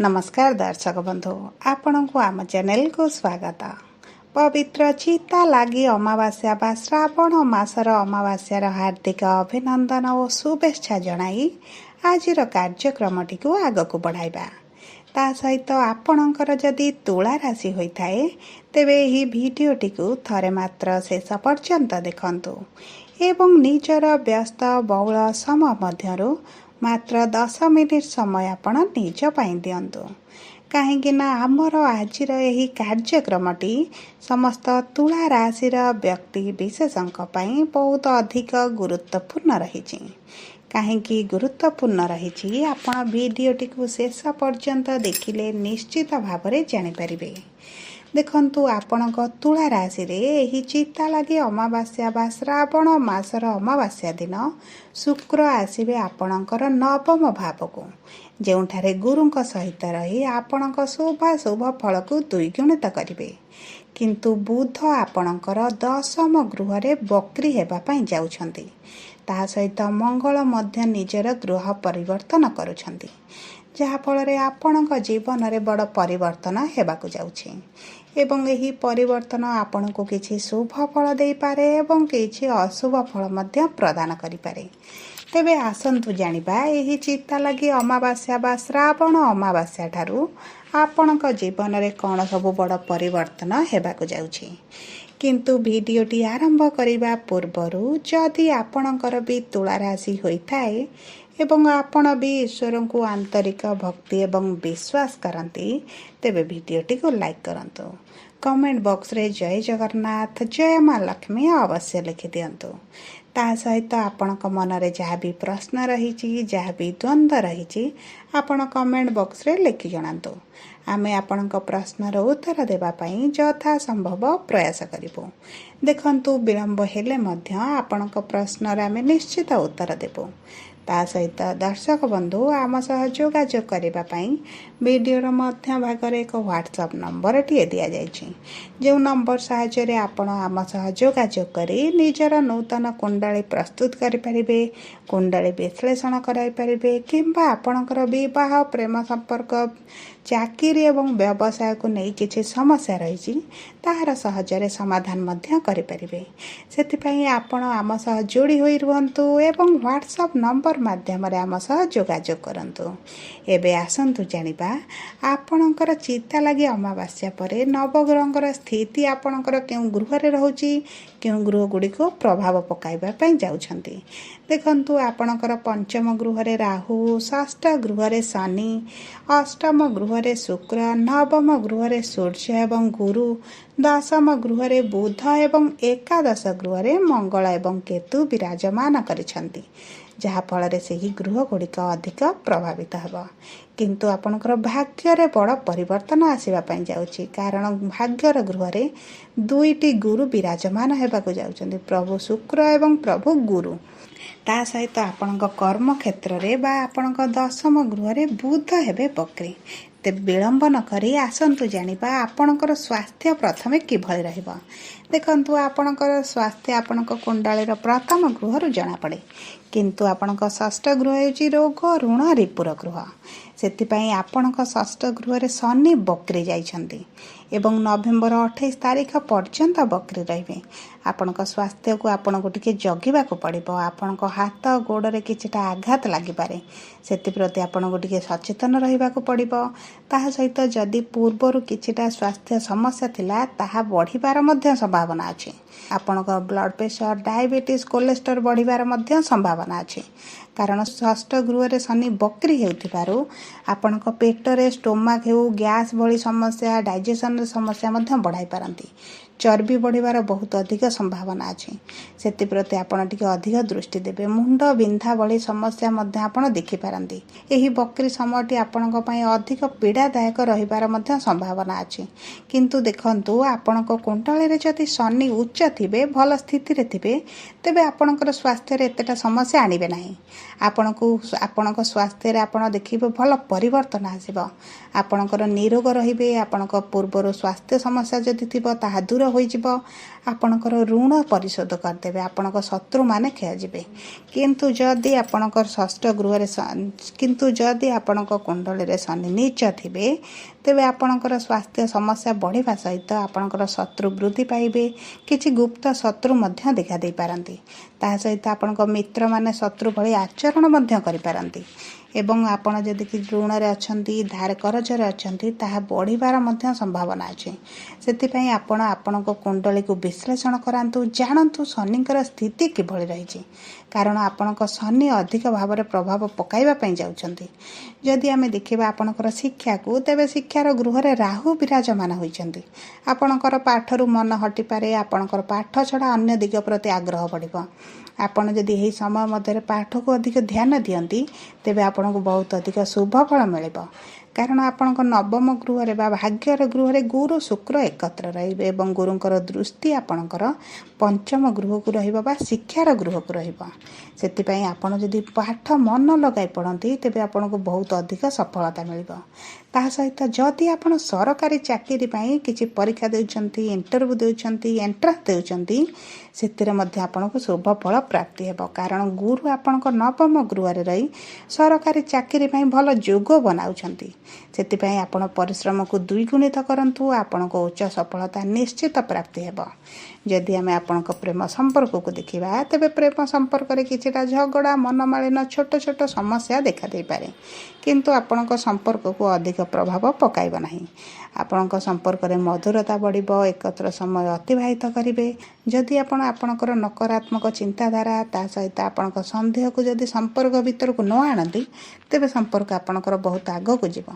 नमस्कार दर्शक बंधु आपण को आम चैनल को स्वागत। पवित्र चिता लगी अमावास्या बा श्रावण मासर अमावास्यार हार्दिक अभिनंदन और शुभेच्छा जनाई आज कार्यक्रम टी आग को बढ़ाइबा। ता सहित आपणकर जदि तुला राशि होता है तेबे यही भिडियोटी को थरे मात्र शेष पर्यंत देखंतु एवं निजर व्यस्त बहुल समय मध्यरु मात्र 10 मिनिट समय आपण निज पाई दियंतु कहीं आमर आज यही कार्यक्रमटी समस्त तुला राशि व्यक्ति विशेषों बहुत अधिक गुरुत्वपूर्ण रही। कहीं गुरुत्वपूर्ण रही आपण भिडियोटी को शेष पर्यंत देखिले निश्चित भाव में जानीपारे। देखंतु आपणक तुला राशि रे एही चिता लगी अमावास्या बा श्रावण मासर अमावास्या दिन शुक्र आसीबे आपणकर नवम भाव को जेउठारे गुरुंक सहित रही आपणक शुभ फल को द्विगुणित करिवे। किंतु बुध आपणकर दशम गृह रे बक्री हेबा पई जाउछंती। ता सहित मंगल मध्य निजर गृह परिवर्तन करुछंती जहा फल रे आपणक जीवन रे बड़ परिवर्तन हेबाकु जाउछि एवं यही परिवर्तन आपण को किछि शुभ फल दे पारे एवं किछि अशुभ फल मध्य प्रदान करि पारे। तेबे आसंतु जानिबा एही चित्ता लगी अमावास्या बा श्रावण अमावास्या ठारू आपणक जीवन रे कोन सब बड़ परिवर्तन हेबाकु जाउछि। किंतु भिडियोटी आरंभ करिबा पूर्वरु जदि आपणकर भी तुला राशि होइथाए एवं आपण भी ईश्वर को आंतरिक भक्ति एवं विश्वास करती तेबे भिडियोटी को लाइक करंतु। कमेंट बॉक्स रे जय जगन्नाथ जय मां लक्ष्मी अवश्य लिखि दियंतु। ता सहित आपणक मन रे जहाँ भी प्रश्न रही जहाँ भी द्वंद्व रही आपण कमेंट बॉक्स रे लिखि जणांतु। आमे आपणक प्रश्नर उत्तर देबा पई यथा संभव प्रयास करिबो। देखंतु विलंब हेले मध्य आपणक प्रश्नर आमे निश्चित उत्तर देबो। ता सहित दर्शक बंधु आम सह जोगाजोग करबा पई वीडियोर मध्य भागर एक व्हाट्सएप नंबर टी दिया जायछि जो नंबर सहायता रे आपण आम सह जोगाजोग करी निजर नूतन कुंडली प्रस्तुत करि परिबे, कुंडली विश्लेषण कराई परिबे किंबा आपणकर विवाह प्रेम संपर्क चाकरी एवं व्यवसाय को नहीं किछि समस्या रही ताहार सहजरे समाधान मध्य करि परिबे। सेतिपई आपण आम सह जोड़ी होई रुहंतु एवं व्हाट्सएप नंबर माध्यम रे आम सह जोगाजोग करंतु। एबे आसंतु जानिबा आपणकर चिता लगी अमावास्या परे नवग्रहंकर स्थिति आपणकर केउ गृह रे रहउची केउ गृह गुडी को प्रभाव पकाइबा पई जाउछंती। देखंतु आपणकर पंचम गृह रे राहु, षष्ठ गृह रे शनि, अष्टम गृह रे शुक्र, नवम गृह रे सूर्य एवं गुरु, दशम गृह रे बुध एवं एकादश गृह रे मंगल एवं केतु विराजमान करिछंती जहा फल रे सेही गृह गुड़िक अधिक प्रभावित हेबा। किंतु आपणकर भाग्य रे बड़ परिवर्तन आसीबा पई जाउची कारण भाग्यर गृह रे दुईटी गुरु विराजमान हेबाकु जाउचंती प्रभु शुक्र एवं प्रभु गुरु। ता सहित आपणक कर्म क्षेत्र रे बा आपणक दशम गृह रे बुध हेबे बक्री। ते विलंब न करी आसंतु जानिबा आपणकर स्वास्थ्य प्रथमे किभଳି रहइबा। देखंतु आपणकर स्वास्थ्य आपणक कुंडलीर प्रथम गृह रु जणा पड़े किंतु आपणक षष्ठ गृह हेउची रोग ऋण रिपुर गृह। सेतिपई आपणक षष्ठ गृह रे शनि बक्री जाइछंती एवं नवेम्बर 28 तारीख पर्यंत बक्री रहिबे। आपणक स्वास्थ्य को आपनको टिके जगिबा को पड़िबो। आपणक हाथ गोड़ रे किछटा आघात लागि पारे सेति प्रति आपनको टिके सचेतन रहिबा को पड़िबो। ताहा सहित जदि पूर्वरु किछटा स्वास्थ्य समस्या थिला ताहा बढ़िबार मध्य संभावना अछि। आपणक ब्लड प्रेशर डायबिटीज कोलेस्ट्रॉल बढ़िबार मध्य संभावना अछि कारण षष्ठ गृह रे शनि बक्री हेउथिबारु आपणक पेट रे स्टोमाक हेउ गैस भली समस्या डाइजेशन समस्या मध्य बढ़ाई पारंती। चर्बी बढ़िबार बहुत अधिक संभावना अछि सेति प्रति आपण टिके अधिक दृष्टि देबे। मुंड बिंधा भली समस्या मध्य आपण देखि पारंती। एही बक्री समयटी आपणक पई अधिक पीड़ादायक रहिबार मध्य संभावना अछि। किंतु देखंतु आपणक कुंडली रे जति शनि उच्च थिबे भल स्थिति रे थिबे तेबे आपणकर स्वास्थ्य रे एतेटा समस्या आनिबे नाही। आपणक स्वास्थ्य रे आपण देखिबे भल परिवर्तन आसीबो। आपणकर निरोग रहिबे। आपणक पूर्वर स्वास्थ्य समस्या जदि थिबो ताहा दूर ହୋଇଯିବ, ଆପଣଙ୍କର ଋଣ ପରିଶୋଧ କରିଦେବେ, ଆପଣଙ୍କ ଶତ୍ରୁମାନେ କ୍ଷୟଯିବେ। କିନ୍ତୁ ଯଦି ଆପଣଙ୍କର ଷଷ୍ଠ ଗୃହରେ ଆପଣଙ୍କ କୁଣ୍ଡଳୀରେ ଶନି ନୀଚ ଥିବେ, ତେବେ ଆପଣଙ୍କର ସ୍ୱାସ୍ଥ୍ୟ ସମସ୍ୟା ବଢ଼ିବା ସହିତ ଆପଣଙ୍କର ଶତ୍ରୁ ବୃଦ୍ଧି ପାଇବେ। କିଛି ଗୁପ୍ତ ଶତ୍ରୁ ମଧ୍ୟ ଦେଖା ଦେଇପାରନ୍ତି। ତାହା ସହିତ ଆପଣଙ୍କ ମିତ୍ରମାନେ ଶତ୍ରୁ ଭଳି ଆଚରଣ ମଧ୍ୟ କରିପାରନ୍ତି ଏବଂ ଆପଣ ଯଦି ଋଣରେ ଅଛନ୍ତି, ଧାର କରଜରେ ଅଛନ୍ତି, ତାହା ବଢ଼ିବାର ମଧ୍ୟ ସମ୍ଭାବନା ଅଛି। ସେଥିପାଇଁ ଆପଣ ଆପଣଙ୍କ କୁଣ୍ଡଳୀକୁ ବିଶ୍ଳେଷଣ କରାନ୍ତୁ, ଜାଣନ୍ତୁ ଶନିଙ୍କର ସ୍ଥିତି କିଭଳି ରହିଛି, କାରଣ ଆପଣଙ୍କ ଶନି ଅଧିକ ଭାବରେ ପ୍ରଭାବ ପକାଇବା ପାଇଁ ଯାଉଛନ୍ତି। ଯଦି ଆମେ ଦେଖିବା ଆପଣଙ୍କର ଶିକ୍ଷାକୁ, ତେବେ ଶିକ୍ଷାର ଗୃହରେ ରାହୁ ବିରାଜମାନ ହୋଇଛନ୍ତି। ଆପଣଙ୍କର ପାଠରୁ ମନ ହଟିପାରେ, ଆପଣଙ୍କର ପାଠ ଛଡ଼ା ଅନ୍ୟ ଦିଗ ପ୍ରତି ଆଗ୍ରହ ବଢ଼ିବ। ଆପଣ ଯଦି ଏହି ସମୟ ମଧ୍ୟରେ ପାଠକୁ ଅଧିକ ଧ୍ୟାନ ଦିଅନ୍ତି, ତେବେ ଆପଣଙ୍କୁ ବହୁତ ଅଧିକ ଶୁଭ ଫଳ ମିଳିବ। କାରଣ ଆପଣଙ୍କ ନବମ ଗୃହରେ ବା ଭାଗ୍ୟର ଗୃହରେ ଗୁରୁ ଶୁକ୍ର ଏକତ୍ର ରହିବେ ଏବଂ ଗୁରୁଙ୍କର ଦୃଷ୍ଟି ଆପଣଙ୍କର ପଞ୍ଚମ ଗୃହକୁ ରହିବ ବା ଶିକ୍ଷାର ଗୃହକୁ ରହିବ। ସେଥିପାଇଁ ଆପଣ ଯଦି ପାଠ ମନ ଲଗାଇ ପଢ଼ନ୍ତି, ତେବେ ଆପଣଙ୍କୁ ବହୁତ ଅଧିକ ସଫଳତା ମିଳିବ। ତା ସହିତ ଯଦି ଆପଣ ସରକାରୀ ଚାକିରି ପାଇଁ କିଛି ପରୀକ୍ଷା ଦେଉଛନ୍ତି, ଇଣ୍ଟରଭ୍ୟୁ ଦେଉଛନ୍ତି, ଏଣ୍ଟ୍ରାନ୍ସ ଦେଉଛନ୍ତି, ସେଥିରେ ମଧ୍ୟ ଆପଣଙ୍କୁ ଶୁଭ ଫଳ ପ୍ରାପ୍ତି ହେବ। କାରଣ ଗୁରୁ ଆପଣଙ୍କ ନବମ ଗୃହରେ ରହି ସରକାରୀ ଚାକିରି ପାଇଁ ଭଲ ଯୋଗ ବନାଉଛନ୍ତି। ସେଥିପାଇଁ ଆପଣ ପରିଶ୍ରମକୁ ଦ୍ୱିଗୁଣିତ କରନ୍ତୁ, ଆପଣଙ୍କ ଉଚ୍ଚ ସଫଳତା ନିଶ୍ଚିତ ପ୍ରାପ୍ତି ହେବ। ଯଦି ଆମେ ଆପଣଙ୍କ ପ୍ରେମ ସମ୍ପର୍କକୁ ଦେଖିବା, ତେବେ ପ୍ରେମ ସମ୍ପର୍କରେ କିଛିଟା ଝଗଡ଼ା, ମନମାଳିନ, ଛୋଟ ଛୋଟ ସମସ୍ୟା ଦେଖାଦେଇପାରେ, କିନ୍ତୁ ଆପଣଙ୍କ ସମ୍ପର୍କକୁ ଅଧିକ ପ୍ରଭାବ ପକାଇବ ନାହିଁ। ଆପଣଙ୍କ ସମ୍ପର୍କରେ ମଧୁରତା ବଢ଼ିବ, ଏକତ୍ର ସମୟ ଅତିବାହିତ କରିବେ। ଯଦି ଆପଣ ଆପଣଙ୍କର ନକାରାତ୍ମକ ଚିନ୍ତାଧାରା ତା ସହିତ ଆପଣଙ୍କ ସନ୍ଦେହକୁ ଯଦି ସମ୍ପର୍କ ଭିତରକୁ ନ ଆଣନ୍ତି, ତେବେ ସମ୍ପର୍କ ଆପଣଙ୍କର ବହୁତ ଆଗକୁ ଯିବ।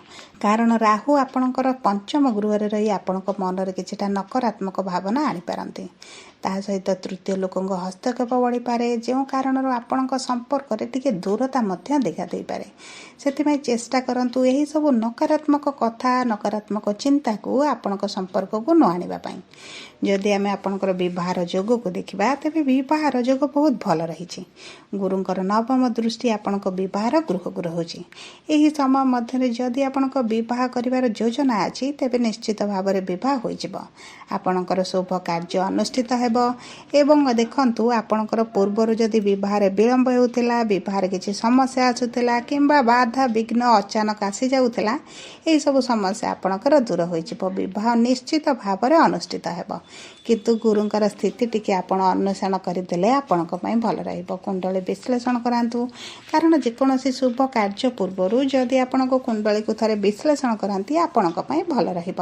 କାରଣ ରାହୁ ଆପଣଙ୍କର ପଞ୍ଚମ ଗୃହରେ ରହି ଆପଣଙ୍କ ମନରେ କିଛିଟା ନକାରାତ୍ମକ ଭାବନା ଆଣିପାରନ୍ତି। ତାହା ସହିତ ତୃତୀୟ ଲୋକଙ୍କ ହସ୍ତକ୍ଷେପ ବଢ଼ିପାରେ, ଯେଉଁ କାରଣରୁ ଆପଣଙ୍କ ସମ୍ପର୍କରେ ଟିକେ ଦୂରତା ମଧ୍ୟ ଦେଖା ଦେଇପାରେ। ସେଥିପାଇଁ ଚେଷ୍ଟା କରନ୍ତୁ ଏହିସବୁ ନକାରାତ୍ମକ କଥା, ନକାରାତ୍ମକ ଚିନ୍ତାକୁ ଆପଣଙ୍କ ସମ୍ପର୍କକୁ ନ ଆଣିବା ପାଇଁ। ଯଦି ଆମେ ଆପଣଙ୍କର ବିବାହର ଯୋଗକୁ ଦେଖିବା, ତେବେ ବିବାହର ଯୋଗ ବହୁତ ଭଲ ରହିଛି। ଗୁରୁଙ୍କର ନବମ ଦୃଷ୍ଟି ଆପଣଙ୍କ ବିବାହର ଗୃହକୁ ରହୁଛି। ଏହି ସମୟ ମଧ୍ୟରେ ଯଦି ଆପଣଙ୍କ ବିବାହ କରିବାର ଯୋଜନା ଅଛି, ତେବେ ନିଶ୍ଚିତ ଭାବରେ ବିବାହ ହୋଇଯିବ। ଆପଣଙ୍କର ଶୁଭ କାର୍ଯ୍ୟ ଅନୁଷ୍ଠିତ ହେବ ଏବଂ ଦେଖନ୍ତୁ ଆପଣଙ୍କର ପୂର୍ବରୁ ଯଦି ବିବାହରେ ବିଳମ୍ବ ହେଉଥିଲା, ବିବାହରେ କିଛି ସମସ୍ୟା ଆସୁଥିଲା କିମ୍ବା ବାଧା ବିଘ୍ନ ଅଚାନକ ଆସିଯାଉଥିଲା, ଏହିସବୁ ସମସ୍ୟା ଆପଣଙ୍କର ଦୂର ହୋଇଯିବ। ବିବାହ ନିଶ୍ଚିତ ଭାବରେ ଅନୁଷ୍ଠିତ ହେବ। କିନ୍ତୁ ଗୁରୁଙ୍କର ସ୍ଥିତି ଟିକେ ଆପଣ ଅନ୍ୱେଷଣ କରିଦେଲେ ଆପଣଙ୍କ ପାଇଁ ଭଲ ରହିବ। କୁଣ୍ଡଳୀ ବିଶ୍ଳେଷଣ କରାନ୍ତୁ, କାରଣ ଯେକୌଣସି ଶୁଭ କାର୍ଯ୍ୟ ପୂର୍ବରୁ ଯଦି ଆପଣଙ୍କ କୁଣ୍ଡଳୀକୁ ଥରେ ବିଶ୍ଳେଷଣ କରାନ୍ତି, ଆପଣଙ୍କ ପାଇଁ ଭଲ ରହିବ।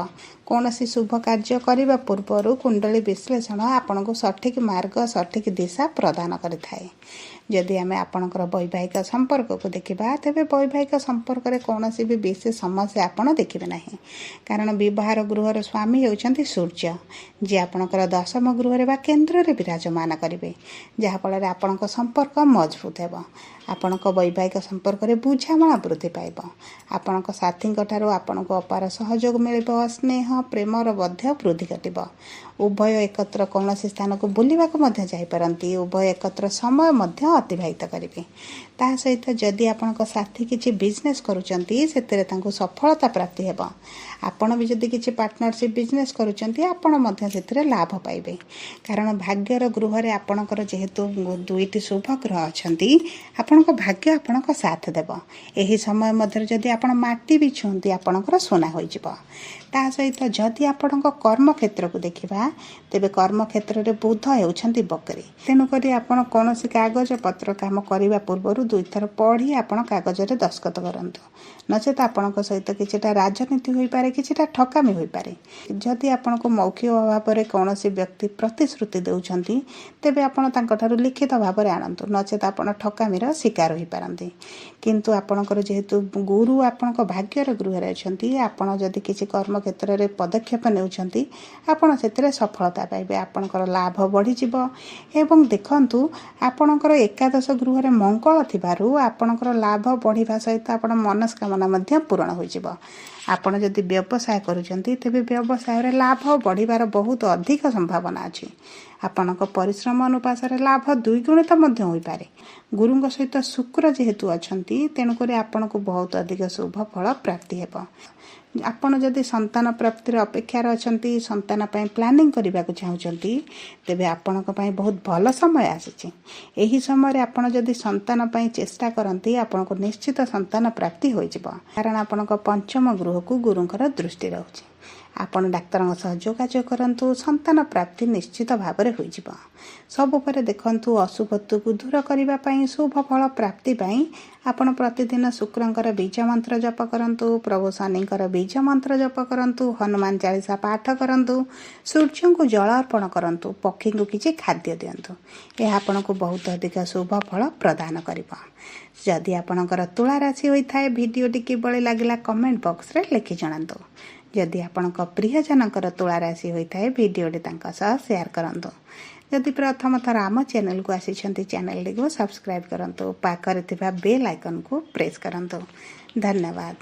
କୌଣସି ଶୁଭ କାର୍ଯ୍ୟ କରିବା ପୂର୍ବରୁ କୁଣ୍ଡଳୀ ବିଶ୍ଳେଷଣ ଆପଣଙ୍କୁ ସଠିକ୍ ମାର୍ଗ, ସଠିକ୍ ଦିଶା ପ୍ରଦାନ କରିଥାଏ। ଯଦି ଆମେ ଆପଣଙ୍କର ବୈବାହିକ ସମ୍ପର୍କକୁ ଦେଖିବା, ତେବେ ବୈବାହିକ ସମ୍ପର୍କରେ କୌଣସି ବି ବିଶେଷ ସମସ୍ୟା ଆପଣ ଦେଖିବେ ନାହିଁ। କାରଣ ବିବାହର ଗୃହର ସ୍ୱାମୀ ହେଉଛନ୍ତି ସୂର୍ଯ୍ୟ, ଯିଏ ଆପଣଙ୍କର ଦଶମ ଗୃହରେ ବା କେନ୍ଦ୍ରରେ ବିରାଜମାନ କରିବେ, ଯାହାଫଳରେ ଆପଣଙ୍କ ସମ୍ପର୍କ ମଜବୁତ ହେବ। ଆପଣଙ୍କ ବୈବାହିକ ସମ୍ପର୍କରେ ବୁଝାମଣା ବୃଦ୍ଧି ପାଇବ। ଆପଣଙ୍କ ସାଥୀଙ୍କ ଠାରୁ ଆପଣଙ୍କୁ ଅପାର ସହଯୋଗ ମିଳିବ। ସ୍ନେହ ପ୍ରେମର ମଧ୍ୟ ବୃଦ୍ଧି ଘଟିବ। ଉଭୟ ଏକତ୍ର କୌଣସି ସ୍ଥାନକୁ ବୁଲିବାକୁ ମଧ୍ୟ ଯାଇପାରନ୍ତି। ଉଭୟ ଏକତ୍ର ସମୟ ମଧ୍ୟ ଅତିବାହିତ କରିବେ। ତାହା ସହିତ ଯଦି ଆପଣଙ୍କ ସାଥୀ କିଛି ବିଜନେସ୍ କରୁଛନ୍ତି, ସେଥିରେ ତାଙ୍କୁ ସଫଳତା ପ୍ରାପ୍ତି ହେବ। ଆପଣ ବି ଯଦି କିଛି ପାର୍ଟନରସିପ୍ ବିଜନେସ୍ କରୁଛନ୍ତି, ଆପଣ ମଧ୍ୟ ସେଥିରେ ଲାଭ ପାଇବେ। କାରଣ ଭାଗ୍ୟର ଗୃହରେ ଆପଣଙ୍କର ଯେହେତୁ ଦୁଇଟି ଶୁଭ ଗ୍ରହ ଅଛନ୍ତି, ଆପଣଙ୍କ ଭାଗ୍ୟ ଆପଣଙ୍କ ସାଥ ଦେବ। ଏହି ସମୟ ମଧ୍ୟରେ ଯଦି ଆପଣ ମାଟି ବି ଛୁଅନ୍ତି, ଆପଣଙ୍କର ସୁନା ହୋଇଯିବ। ତା ସହିତ ଯଦି ଆପଣଙ୍କ କର୍ମକ୍ଷେତ୍ରକୁ ଦେଖିବା, ତେବେ କର୍ମକ୍ଷେତ୍ରରେ ବୁଧ ହେଉଛନ୍ତି ବକ୍ରୀ। ତେଣୁକରି ଆପଣ କୌଣସି କାଗଜପତ୍ର କାମ କରିବା ପୂର୍ବରୁ ଦୁଇଥର ପଢ଼ି ଆପଣ କାଗଜରେ ଦସ୍ତଖତ କରନ୍ତୁ। ନଚେତ ଆପଣଙ୍କ ସହିତ କିଛିଟା ରାଜନୀତି ହୋଇପାରେ, କିଛିଟା ଠକାମି ହୋଇପାରେ। ଯଦି ଆପଣଙ୍କୁ ମୌଖିକ ଭାବରେ କୌଣସି ବ୍ୟକ୍ତି ପ୍ରତିଶ୍ରୁତି ଦେଉଛନ୍ତି, ତେବେ ଆପଣ ତାଙ୍କଠାରୁ ଲିଖିତ ଭାବରେ ଆଣନ୍ତୁ, ନଚେତ ଆପଣ ଠକାମିର ଶିକାର ହୋଇପାରନ୍ତି। କିନ୍ତୁ ଆପଣଙ୍କର ଯେହେତୁ ଗୁରୁ ଆପଣଙ୍କ ଭାଗ୍ୟର ଗୃହରେ ଅଛନ୍ତି, ଆପଣ ଯଦି କିଛି କର୍ମକ୍ଷେତ୍ରରେ ପଦକ୍ଷେପ ନେଉଛନ୍ତି, ଆପଣ ସେଥିରେ ସଫଳତା ପାଇବେ। ଆପଣଙ୍କର ଲାଭ ବଢ଼ିଯିବ ଏବଂ ଦେଖନ୍ତୁ ଆପଣଙ୍କର ଏକାଦଶ ଗୃହରେ ମଙ୍ଗଳ ଥିବାରୁ ଆପଣଙ୍କର ଲାଭ ବଢ଼ିବା ସହିତ ଆପଣ ମନସ୍କାମନା ମଧ୍ୟ ପୂରଣ ହୋଇଯିବ। ଆପଣ ଯଦି ବ୍ୟବସାୟ କରୁଛନ୍ତି, ତେବେ ବ୍ୟବସାୟରେ ଲାଭ ବଢ଼ିବାର ବହୁତ ଅଧିକ ସମ୍ଭାବନା ଅଛି। ଆପଣଙ୍କ ପରିଶ୍ରମ ଅନୁପାତରେ ଲାଭ ଦ୍ୱିଗୁଣିତ ମଧ୍ୟ ହୋଇପାରେ। ଗୁରୁଙ୍କ ସହିତ ଶୁକ୍ର ଯେହେତୁ ଅଛନ୍ତି, ତେଣୁକରି ଆପଣଙ୍କୁ ବହୁତ ଅଧିକ ଶୁଭ ଫଳ ପ୍ରାପ୍ତି ହେବ। ଆପଣ ଯଦି ସନ୍ତାନ ପ୍ରାପ୍ତିର ଅପେକ୍ଷାରେ ଅଛନ୍ତି, ସନ୍ତାନ ପାଇଁ ପ୍ଲାନିଂ କରିବାକୁ ଚାହୁଁଛନ୍ତି, ତେବେ ଆପଣଙ୍କ ପାଇଁ ବହୁତ ଭଲ ସମୟ ଆସିଛି। ଏହି ସମୟରେ ଆପଣ ଯଦି ସନ୍ତାନ ପାଇଁ ଚେଷ୍ଟା କରନ୍ତି, ଆପଣଙ୍କୁ ନିଶ୍ଚିତ ସନ୍ତାନ ପ୍ରାପ୍ତି ହୋଇଯିବ। କାରଣ ଆପଣଙ୍କ ପଞ୍ଚମ ଗୃହକୁ ଗୁରୁଙ୍କର ଦୃଷ୍ଟି ରହୁଛି। ଆପଣ ଡାକ୍ତରଙ୍କ ସହ ଯୋଗାଯୋଗ କରନ୍ତୁ, ସନ୍ତାନ ପ୍ରାପ୍ତି ନିଶ୍ଚିତ ଭାବରେ ହୋଇଯିବ। ସବୁପରେ ଦେଖନ୍ତୁ, ଅଶୁଭତ୍ୱକୁ ଦୂର କରିବା ପାଇଁ, ଶୁଭ ଫଳ ପ୍ରାପ୍ତି ପାଇଁ ଆପଣ ପ୍ରତିଦିନ ଶୁକ୍ରଙ୍କର ବୀଜ ମନ୍ତ୍ର ଜପ କରନ୍ତୁ, ପ୍ରଭୁ ଶନିଙ୍କର ବୀଜ ମନ୍ତ୍ର ଜପ କରନ୍ତୁ, ହନୁମାନ ଚାଳିଶା ପାଠ କରନ୍ତୁ, ସୂର୍ଯ୍ୟଙ୍କୁ ଜଳ ଅର୍ପଣ କରନ୍ତୁ, ପକ୍ଷୀଙ୍କୁ କିଛି ଖାଦ୍ୟ ଦିଅନ୍ତୁ। ଏହା ଆପଣଙ୍କୁ ବହୁତ ଅଧିକ ଶୁଭ ଫଳ ପ୍ରଦାନ କରିବ। ଯଦି ଆପଣଙ୍କର ତୁଳା ରାଶି ହୋଇଥାଏ, ଭିଡ଼ିଓଟି କିଭଳି ଲାଗିଲା କମେଣ୍ଟ ବକ୍ସରେ ଲେଖି ଜଣାନ୍ତୁ। ଯଦି ଆପଣଙ୍କ ପ୍ରିୟଜନଙ୍କର ତୁଳା ରାଶି ହୋଇଥାଏ, ଭିଡ଼ିଓଟି ତାଙ୍କ ସହ ସେୟାର କରନ୍ତୁ। ଯଦି ପ୍ରଥମ ଥର ଆମ ଚ୍ୟାନେଲକୁ ଆସିଛନ୍ତି, ଚ୍ୟାନେଲଟିକୁ ସବସ୍କ୍ରାଇବ୍ କରନ୍ତୁ, ପାଖରେ ଥିବା ବେଲ୍ ଆଇକନ୍କୁ ପ୍ରେସ୍ କରନ୍ତୁ। ଧନ୍ୟବାଦ।